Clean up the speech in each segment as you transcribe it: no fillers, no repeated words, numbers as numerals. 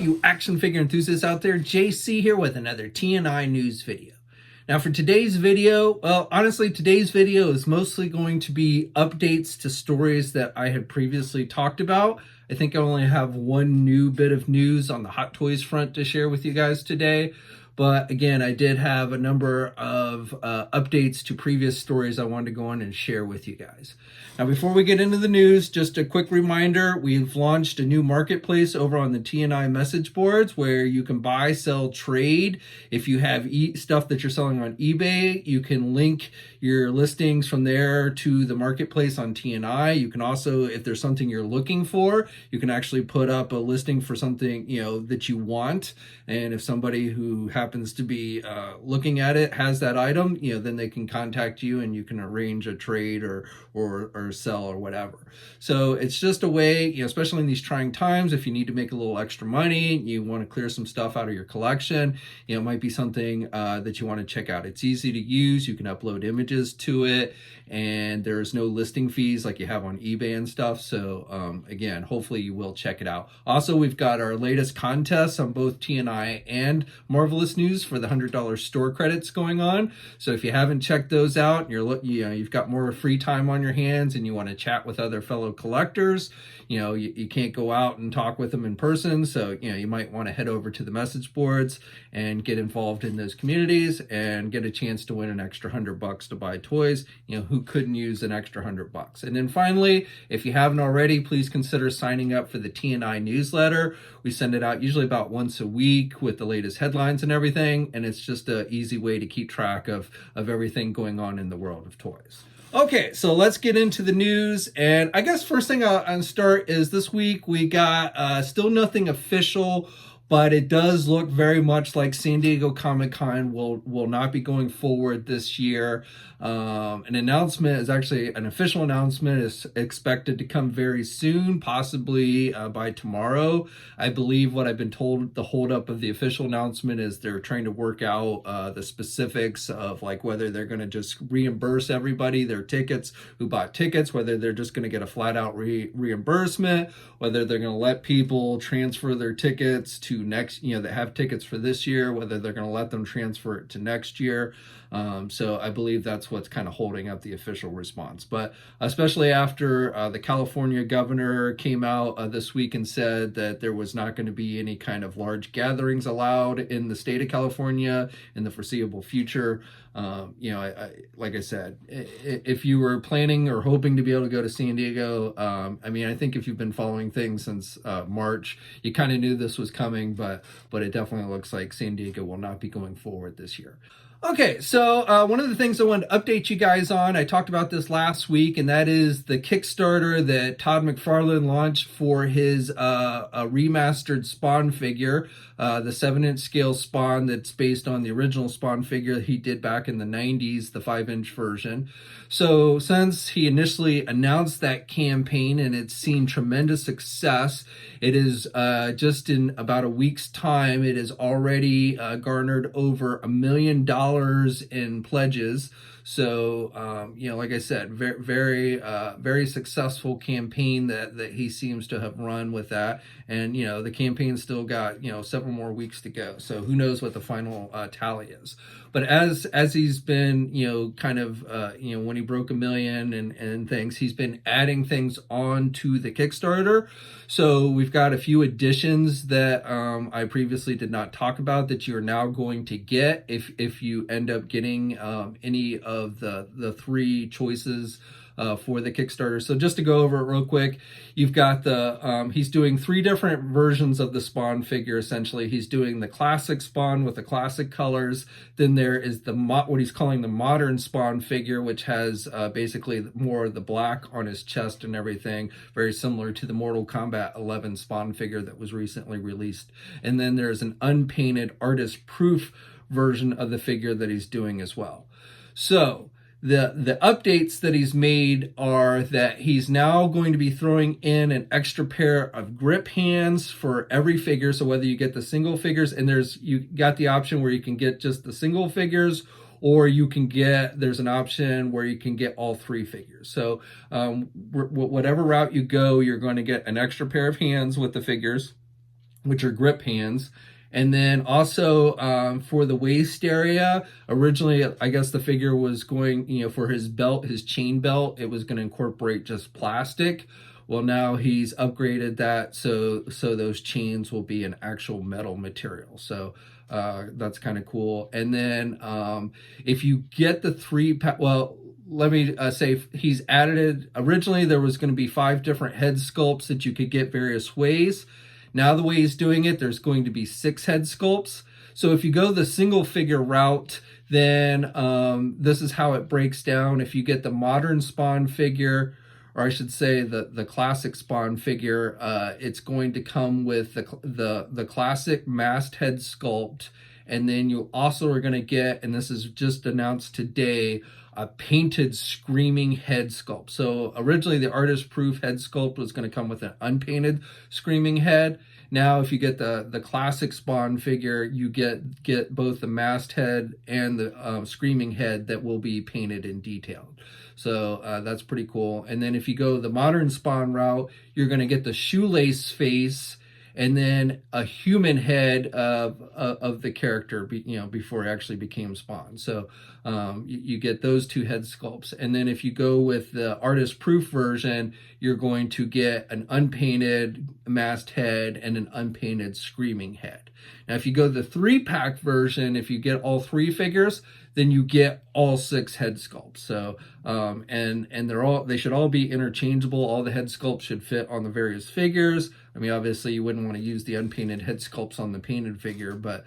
you action figure enthusiasts out there? JC here with another TNI News video. Now for today's video, well, honestly, today's video is mostly going to be updates to stories that I had previously talked about. I think I only have one new bit of news on the Hot Toys front to share with you guys today. But again, I did have a number of updates to previous stories I wanted to go on and share with you guys. Now, before we get into the news, just a quick reminder, we've launched a new marketplace over on the TNI message boards where you can buy, sell, trade. If you have stuff that you're selling on eBay, you can link your listings from there to the marketplace on TNI. You can also, if there's something you're looking for, you can actually put up a listing for something, that you want. And if somebody who happens to be looking at it has that item, then they can contact you and you can arrange a trade or sell or whatever. So it's just a way, especially in these trying times, if you need to make a little extra money, you want to clear some stuff out of your collection, it might be something that you want to check out. It's easy to use. You can upload images to it, and there's no listing fees like you have on eBay and stuff. So again, hopefully you will check it out. Also, we've got our latest contests on both TNI and Marvelous News for the $100 store credits going on. So if you haven't checked those out, you've got more free time on your hands and you want to chat with other fellow collectors, you can't go out and talk with them in person. So, you might want to head over to the message boards and get involved in those communities and get a chance to win an extra $100 to buy toys. Who couldn't use an extra $100? And then finally, if you haven't already, please consider signing up for the TNI newsletter. We send it out usually about once a week with the latest headlines and everything. And it's just an easy way to keep track of everything going on in the world of toys. Okay, so let's get into the news. And I guess first thing I'll start is this week we got still nothing official, but it does look very much like San Diego Comic-Con will not be going forward this year. An official announcement is expected to come very soon, possibly by tomorrow. I believe what I've been told the holdup of the official announcement is they're trying to work out the specifics of like whether they're going to just reimburse everybody their tickets who bought tickets, whether they're just going to get a flat out reimbursement, whether they're going to let people transfer their tickets to next, that have tickets for this year, whether they're going to let them transfer it to next year. So I believe that's what's kind of holding up the official response. But especially after the California governor came out this week and said that there was not going to be any kind of large gatherings allowed in the state of California in the foreseeable future. Like I said, if you were planning or hoping to be able to go to San Diego, I think if you've been following things since March, you kind of knew this was coming, but it definitely looks like San Diego will not be going forward this year. Okay, so one of the things I wanted to update you guys on, I talked about this last week, and that is the Kickstarter that Todd McFarlane launched for his a remastered Spawn figure, the 7-inch scale Spawn that's based on the original Spawn figure he did back in the 90s, the 5-inch version. So since he initially announced that campaign and it's seen tremendous success, it is just in about a week's time, it has already garnered over $1 million in pledges. So, like I said, very successful campaign that he seems to have run with that. And, the campaign's still got, several more weeks to go. So who knows what the final tally is. But as he's been, when he broke 1 million and things, he's been adding things on to the Kickstarter. So we've got a few additions that I previously did not talk about that you're now going to get if you end up getting any of the 3 choices for the Kickstarter. So just to go over it real quick, you've got he's doing 3 different versions of the Spawn figure. Essentially, he's doing the classic Spawn with the classic colors. Then there is what he's calling the modern Spawn figure, which has basically more of the black on his chest and everything, very similar to the Mortal Kombat 11 Spawn figure that was recently released. And then there's an unpainted artist proof version of the figure that he's doing as well. So the updates that he's made are that he's now going to be throwing in an extra pair of grip hands for every figure. So whether you get the single figures, and you got the option where you can get just the single figures, or there's an option where you can get all 3 figures. So whatever route you go, you're going to get an extra pair of hands with the figures. which are grip hands. And then also for the waist area, originally, I guess the figure was going, for his belt, his chain belt, it was going to incorporate just plastic. Well, now he's upgraded that so those chains will be an actual metal material. So that's kind of cool. And then if you get the 3-pack, well, let me say he's added, originally there was going to be 5 different head sculpts that you could get various ways. Now the way he's doing it, there's going to be 6 head sculpts. So if you go the single figure route, then this is how it breaks down. If you get the modern Spawn figure, or I should say the classic Spawn figure, it's going to come with the classic masked head sculpt. And then you also are going to get, and this is just announced today, a painted screaming head sculpt. So originally the artist proof head sculpt was going to come with an unpainted screaming head. Now if you get the classic Spawn figure, you get both the masked head and the screaming head that will be painted and detailed. So that's pretty cool. And then if you go the modern Spawn route, you're going to get the shoelace face and then a human head of the character, before it actually became Spawn. So you get those 2 head sculpts. And then if you go with the artist proof version, you're going to get an unpainted masked head and an unpainted screaming head. Now, if you go the 3-pack version, if you get all 3 figures, then you get all 6 head sculpts. So and they should all be interchangeable. All the head sculpts should fit on the various figures. I mean, obviously you wouldn't want to use the unpainted head sculpts on the painted figure, but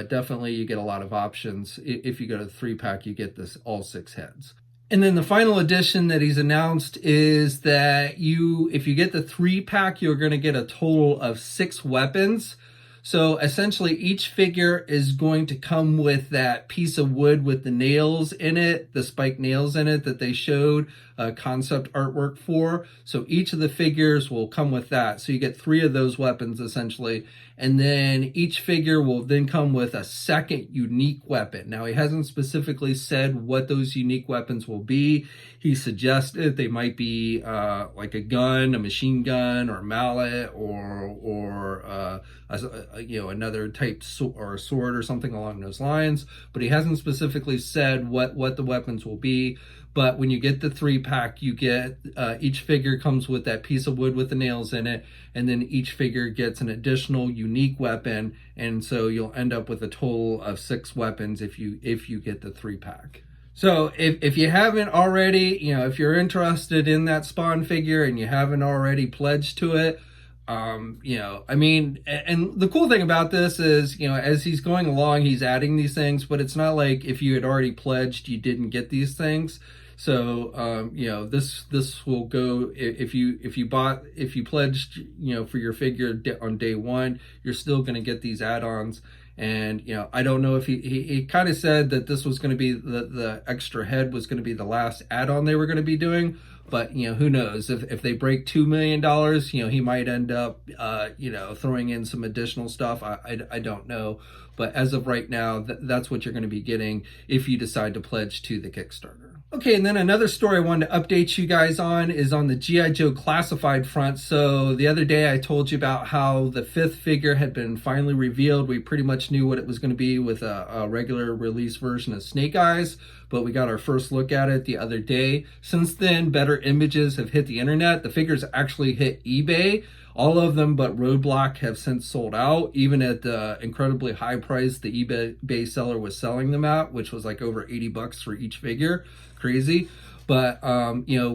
definitely you get a lot of options. If you go to the 3-pack, you get all 6 heads. And then the final addition that he's announced is that if you get the 3-pack, you're going to get a total of 6 weapons. So essentially each figure is going to come with that piece of wood with the nails in it, the spiked nails in it that they showed concept artwork for. So each of the figures will come with that. So you get 3 of those weapons essentially. And then each figure will then come with a second unique weapon. Now, he hasn't specifically said what those unique weapons will be. He suggested they might be like a gun, a machine gun, or a mallet, or another type or a sword or something along those lines. But he hasn't specifically said what the weapons will be. But when you get the 3-pack, you get each figure comes with that piece of wood with the nails in it, and then each figure gets an additional unique weapon, and so you'll end up with a total of 6 weapons if you get the 3-pack. So if you haven't already, if you're interested in that Spawn figure and you haven't already pledged to it, and the cool thing about this is, as he's going along, he's adding these things, but it's not like if you had already pledged, you didn't get these things. So, this will go, if you pledged, for your figure on day 1, you're still going to get these add-ons. And, I don't know if he kind of said that this was going to be the extra head was going to be the last add-on they were going to be doing. But, who knows if they break $2 million, he might end up, throwing in some additional stuff. I don't know. But as of right now, that's what you're going to be getting if you decide to pledge to the Kickstarter. Okay, and then another story I wanted to update you guys on is on the GIJoe classified front. So the other day I told you about how the 5th figure had been finally revealed. We pretty much knew what it was going to be with a regular release version of Snake Eyes, but we got our first look at it the other day. Since then, better images have hit the internet. The figures actually hit eBay. All of them but Roadblock have since sold out, even at the incredibly high price the eBay seller was selling them at, which was like over $80 for each figure. Crazy. But,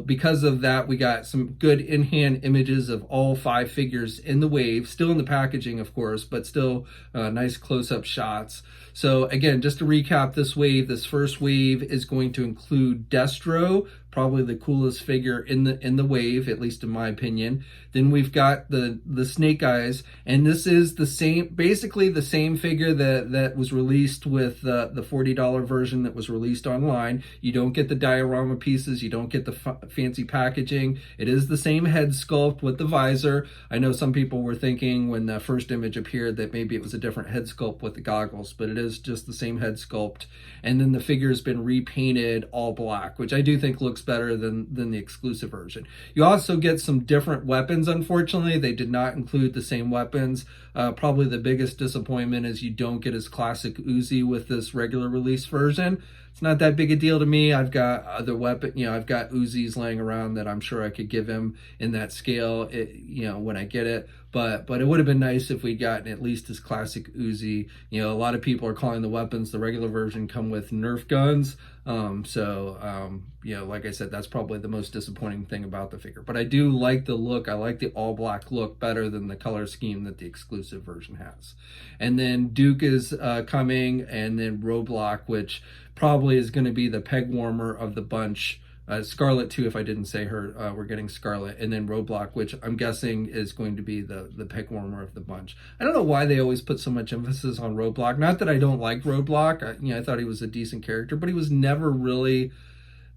because of that, we got some good in-hand images of all 5 figures in the wave, still in the packaging, of course, but still nice close-up shots. So again, just to recap this wave, this first wave is going to include Destro, probably the coolest figure in the wave, at least in my opinion. Then we've got the Snake Eyes, and this is basically the same figure that was released with the $40 version that was released online. You don't get the diorama pieces, you don't get the fancy packaging. It is the same head sculpt with the visor. I know some people were thinking when the first image appeared that maybe it was a different head sculpt with the goggles, but it is just the same head sculpt. And then the figure has been repainted all black, which I do think looks better than the exclusive version. You also get some different weapons. Unfortunately, they did not include the same weapons. Probably the biggest disappointment is you don't get his classic Uzi with this regular release version. It's not that big a deal to me. I've got other weapon, I've got Uzis laying around that I'm sure I could give him in that scale, when I get it. But it would have been nice if we'd gotten at least his classic Uzi. A lot of people are calling the weapons, the regular version, come with Nerf guns. Like I said, that's probably the most disappointing thing about the figure. But I do like the look. I like the all black look better than the color scheme that the exclusive version has. And then Duke is coming, and then Roblox, which probably is going to be the peg warmer of the bunch. Scarlet too, if I didn't say her, we're getting Scarlet, and then Roblox, which I'm guessing is going to be the peg warmer of the bunch. I don't know why they always put so much emphasis on Roblox. Not that I don't like Roblox. I thought he was a decent character, but he was never really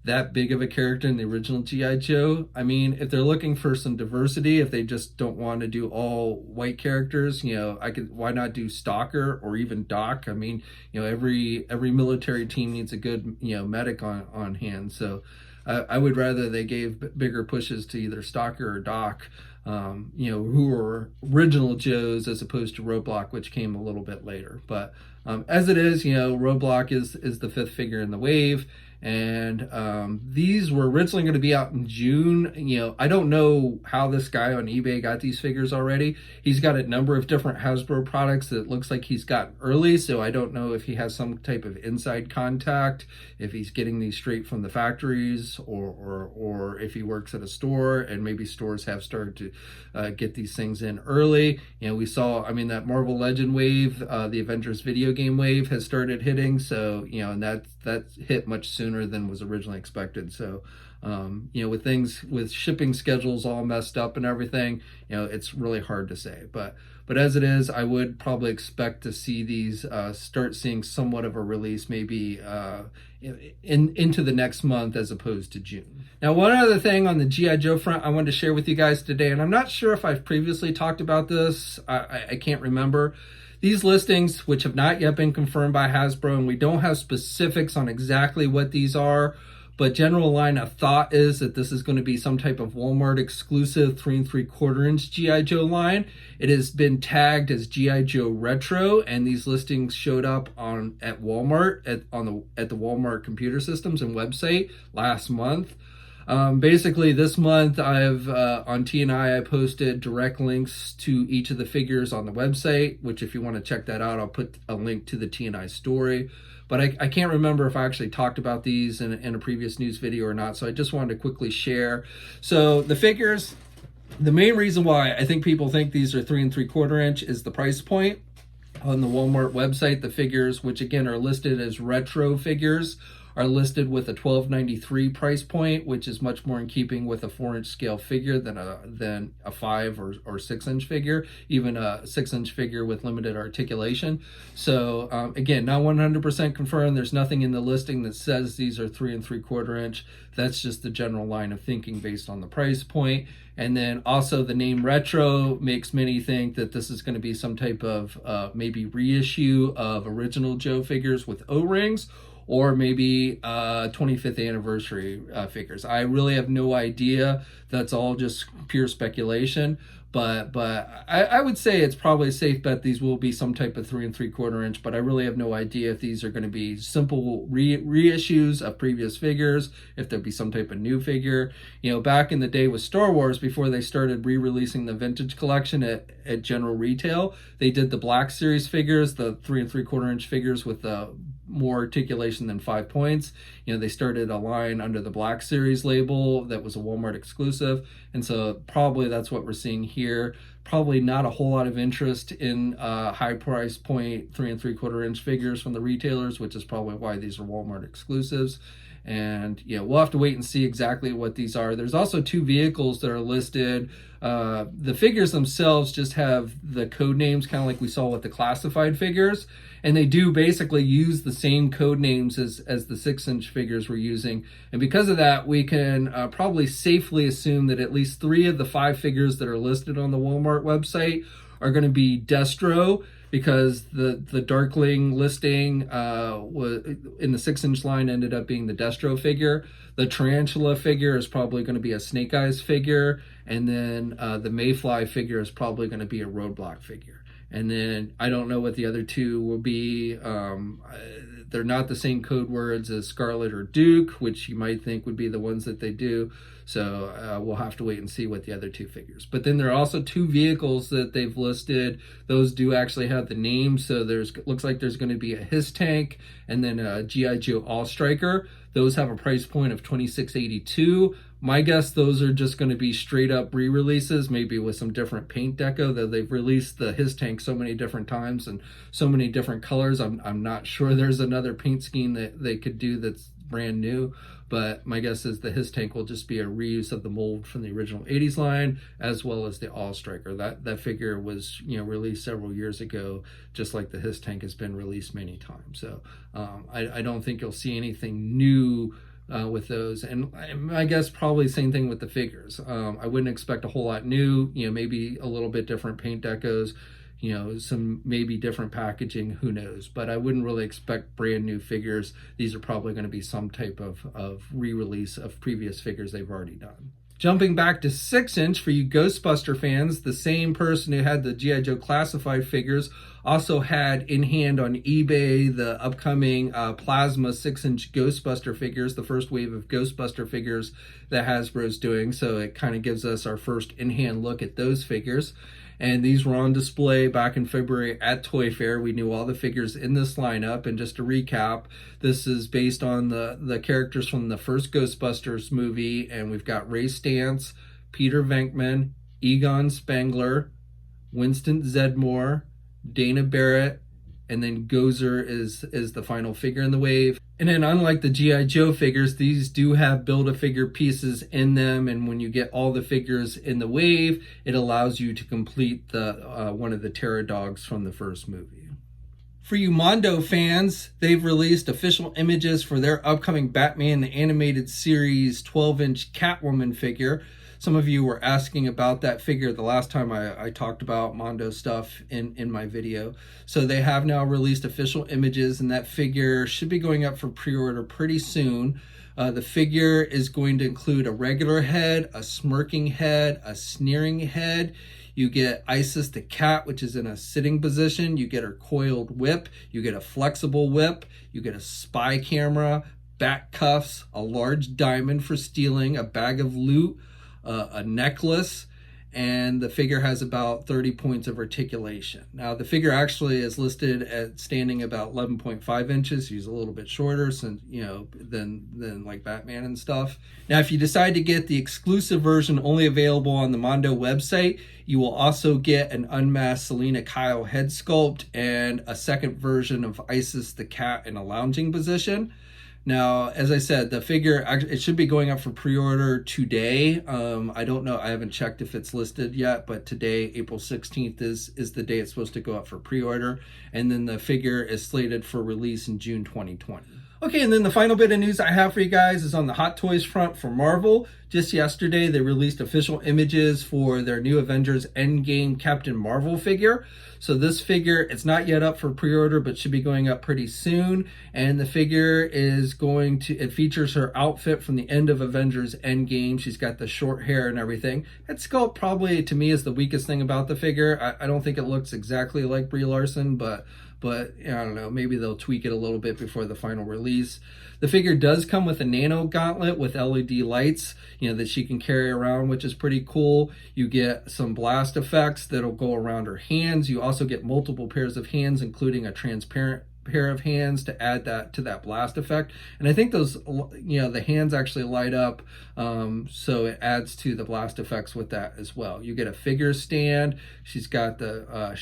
that big of a character in the original G.I. Joe. I mean, if they're looking for some diversity, if they just don't want to do all white characters, why not do Stalker or even Doc? I mean, every military team needs a good, medic on hand. So I would rather they gave bigger pushes to either Stalker or Doc, who were original Joes, as opposed to Roblox, which came a little bit later. But as it is, Roblox is the 5th figure in the wave. And these were originally going to be out in June. I don't know how this guy on eBay got these figures already. He's got a number of different Hasbro products that looks like he's gotten early, so I don't know if he has some type of inside contact, if he's getting these straight from the factories, or if he works at a store, and maybe stores have started to get these things in early. We saw, that Marvel Legend wave, the Avengers video game wave has started hitting, so, and that's hit much sooner than was originally expected. So with shipping schedules all messed up and everything, it's really hard to say. But as it is, I would probably expect to see these start seeing somewhat of a release, maybe into the next month as opposed to June. Now, one other thing on the G.I. Joe front I wanted to share with you guys today, and I'm not sure if I've previously talked about this. I can't remember. These listings, which have not yet been confirmed by Hasbro, and we don't have specifics on exactly what these are, but general line of thought is that this is going to be some type of Walmart exclusive 3 3/4 inch G.I. Joe line. It has been tagged as G.I. Joe Retro, and these listings showed up at Walmart at the Walmart computer systems and website last month. Basically this month I've on TNI I posted direct links to each of the figures on the website, which if you want to check that out, I'll put a link to the TNI story. But I can't remember if I actually talked about these in a previous news video or not, so I just wanted to quickly share. So the figures, the main reason why I think people think these are 3 3/4 inch is the price point. On the Walmart website, the figures, which again are listed as retro figures, are listed with a $12.93 price point, which is much more in keeping with a 4-inch scale figure than a 5 or 6-inch figure, even a 6-inch figure with limited articulation. So again, not 100% confirmed. There's nothing in the listing that says these are 3 3/4 inch. That's just the general line of thinking based on the price point. And then also the name retro makes many think that this is going to be some type of maybe reissue of original Joe figures with O-rings, or maybe 25th anniversary figures. I really have no idea. That's all just pure speculation. But I would say it's probably a safe bet these will be some type of 3 3/4 inch, but I really have no idea if these are going to be simple reissues of previous figures, if there'll be some type of new figure. Back in the day with Star Wars, before they started re-releasing the vintage collection at general retail, they did the Black Series figures, the 3 3/4 inch figures with more articulation than 5 points. They started a line under the Black Series label that was a Walmart exclusive, and so probably that's what we're seeing here. Probably not a whole lot of interest in high price point 3 3/4 inch figures from the retailers, which is probably why these are Walmart exclusives. And we'll have to wait and see exactly what these are. There's also 2 vehicles that are listed. The figures themselves just have the code names, kind of like we saw with the classified figures, and they do basically use the same code names as the 6-inch figures we're using. And because of that, we can probably safely assume that at least 3 of the 5 figures that are listed on the Walmart website are going to be Destro. because the Darkling listing was in the 6-inch line ended up being the Destro figure. The Tarantula figure is probably going to be a Snake Eyes figure, and then the Mayfly figure is probably going to be a Roadblock figure. And then I don't know what the other two will be. They're not the same code words as Scarlet or Duke, which you might think would be the ones that they do. So we'll have to wait and see what the other two figures. But then there are also two vehicles that they've listed. Those do actually have the names. So looks like there's going to be a His Tank and then a GIJoe All Striker. Those have a price point of $26.82. My guess those are just going to be straight up re-releases, maybe with some different paint deco. Though they've released the His Tank so many different times and so many different colors, I'm not sure there's another paint scheme that they could do that's brand new. But my guess is the His Tank will just be a reuse of the mold from the original 80s line, as well as the All Striker. That figure was released several years ago, just like the His Tank has been released many times. So I don't think you'll see anything new with those. And I guess probably same thing with the figures. I wouldn't expect a whole lot new, maybe a little bit different paint decos, some maybe different packaging, who knows. But I wouldn't really expect brand new figures. These are probably going to be some type of re-release of previous figures they've already done. Jumping back to 6-inch, for you Ghostbuster fans, the same person who had the G.I. Joe classified figures also had in hand on eBay the upcoming plasma 6-inch Ghostbuster figures, the first wave of Ghostbuster figures that Hasbro's doing. So it kind of gives us our first in-hand look at those figures. And these were on display back in February at Toy Fair. We knew all the figures in this lineup. And just to recap, this is based on the characters from the first Ghostbusters movie. And we've got Ray Stantz, Peter Venkman, Egon Spengler, Winston Zeddemore, Dana Barrett, and then Gozer is the final figure in the wave. And then unlike the G.I. Joe figures, these do have Build-A-Figure pieces in them, and when you get all the figures in the wave, it allows you to complete the one of the Terror Dogs from the first movie. For you Mondo fans, they've released official images for their upcoming Batman the Animated Series 12-inch Catwoman figure. Some of you were asking about that figure the last time I talked about Mondo stuff in my video. So they have now released official images, and that figure should be going up for pre-order pretty soon. The figure is going to include a regular head, a smirking head, a sneering head. You get Isis the cat, which is in a sitting position. You get her coiled whip. You get a flexible whip. You get a spy camera, bat cuffs, a large diamond for stealing, a bag of loot, a necklace, and the figure has about 30 points of articulation. Now the figure actually is listed at standing about 11.5 inches. He's a little bit shorter than like Batman and stuff. Now if you decide to get the exclusive version only available on the Mondo website, you will also get an unmasked Selena Kyle head sculpt and a second version of Isis the cat in a lounging position. Now, as I said, the figure, it should be going up for pre-order today. I don't know. I haven't checked if it's listed yet, but today, April 16th, is the day it's supposed to go up for pre-order. And then the figure is slated for release in June 2020. Okay, and then the final bit of news I have for you guys is on the Hot Toys front for Marvel. Just yesterday, they released official images for their new Avengers Endgame Captain Marvel figure. So this figure, it's not yet up for pre-order, but should be going up pretty soon. And the figure is it features her outfit from the end of Avengers Endgame. She's got the short hair and everything. That sculpt probably, to me, is the weakest thing about the figure. I don't think it looks exactly like Brie Larson, but I don't know, maybe they'll tweak it a little bit before the final release. The figure does come with a nano gauntlet with LED lights, that she can carry around, which is pretty cool. You get some blast effects that'll go around her hands. You also get multiple pairs of hands, including a transparent pair of hands to add that to that blast effect. And I think those, the hands actually light up, so it adds to the blast effects with that as well. You get a figure stand. She's got the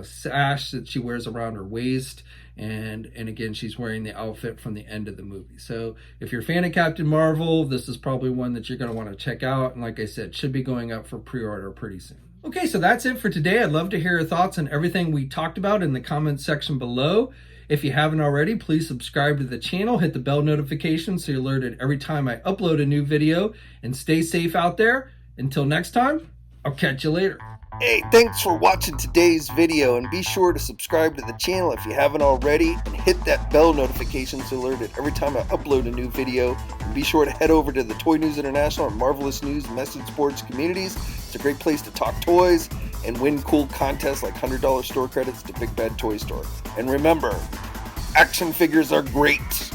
sash that she wears around her waist, and again, she's wearing the outfit from the end of the movie. So if you're a fan of Captain Marvel, this is probably one that you're going to want to check out. And like I said, should be going up for pre-order pretty soon. Okay, so that's it for today. I'd love to hear your thoughts on everything we talked about in the comments section below. If you haven't already, please subscribe to the channel, hit the bell notification so you're alerted every time I upload a new video, and stay safe out there. Until next time, I'll catch you later. Hey, thanks for watching today's video, and be sure to subscribe to the channel if you haven't already, and hit that bell notification so alerted every time I upload a new video. And be sure to head over to the Toy News International and Marvelous News message boards communities. It's a great place to talk toys and win cool contests like $100 store credits to Big Bad Toy Store. And remember, action figures are great.